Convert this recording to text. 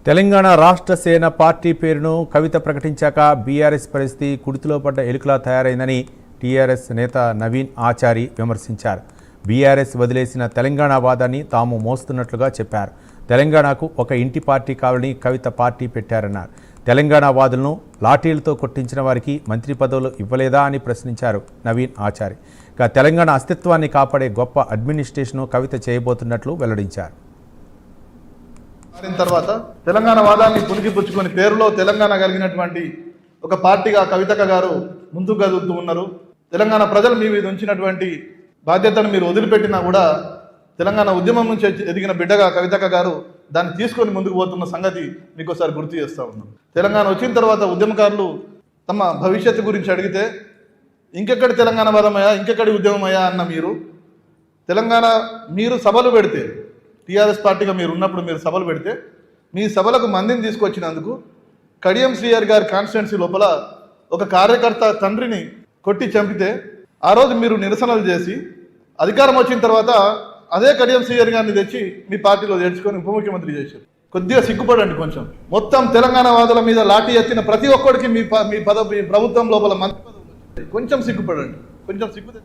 తెలంగాణ రాష్ట్ర సేన పార్టీ పేరును కవిత ప్రకటించాక బీఆర్ఎస్ పరిస్థితి కుడితిలో పడ్డ ఎలుకలా తయారైందని టీఆర్ఎస్ నేత నవీన్ ఆచారి విమర్శించారు. బీఆర్ఎస్ వదిలేసిన తెలంగాణ వాదాన్ని తాము మోస్తున్నట్లుగా చెప్పారు. తెలంగాణకు ఒక ఇంటి పార్టీ కావాలని కవిత పార్టీ పెట్టారన్నారు. తెలంగాణ వాదులను లాఠీలతో కొట్టించిన వారికి మంత్రి పదవులు ఇవ్వలేదా అని ప్రశ్నించారు నవీన్ ఆచారి. ఇక తెలంగాణ అస్తిత్వాన్ని కాపాడే గొప్ప అడ్మినిస్ట్రేషను కవిత చేయబోతున్నట్లు వెల్లడించారు. తర్వాత తెలంగాణ వాదాన్ని పుణికిపుచ్చుకొని పేరులో తెలంగాణ కలిగినటువంటి ఒక పార్టీగా కవితక్క గారు ముందుకు కదులుతూ ఉన్నారు. తెలంగాణ ప్రజలు మీ మీద ఉంచినటువంటి బాధ్యతను మీరు వదిలిపెట్టినా కూడా తెలంగాణ ఉద్యమం నుంచి ఎదిగిన బిడ్డగా కవితక్క గారు దాన్ని తీసుకొని ముందుకు పోతున్న సంగతి మీకు ఒకసారి గుర్తు చేస్తూ ఉన్నాం. తెలంగాణ వచ్చిన తర్వాత ఉద్యమకారులు తమ భవిష్యత్తు గురించి అడిగితే ఇంకెక్కడి తెలంగాణ వాదమయ్యా, ఇంకెక్కడి ఉద్యమమయ్యా అన్న మీరు సభలు పెడితే, టీఆర్ఎస్ పార్టీగా మీరు ఉన్నప్పుడు మీరు సభలు పెడితే మీ సభలకు మందిని తీసుకొచ్చినందుకు కడియం శ్రీహరి గారి కాన్స్టిట్యున్సీ లోపల ఒక కార్యకర్త తండ్రిని కొట్టి చంపితే ఆ రోజు మీరు నిరసనలు చేసి అధికారం వచ్చిన తర్వాత అదే కడియం శ్రీహరి గారిని తెచ్చి మీ పార్టీలో చేర్చుకొని ఉప ముఖ్యమంత్రి చేశారు. కొద్దిగా సిగ్గుపడండి. కొంచెం మొత్తం తెలంగాణ వాదుల మీద లాఠీ ఎత్తిన ప్రతి ఒక్కడికి మీ ప్రభుత్వం లోపల మంత్రి పదవులు కొంచెం సిగ్గుపడండి. కొంచెం సిగ్గు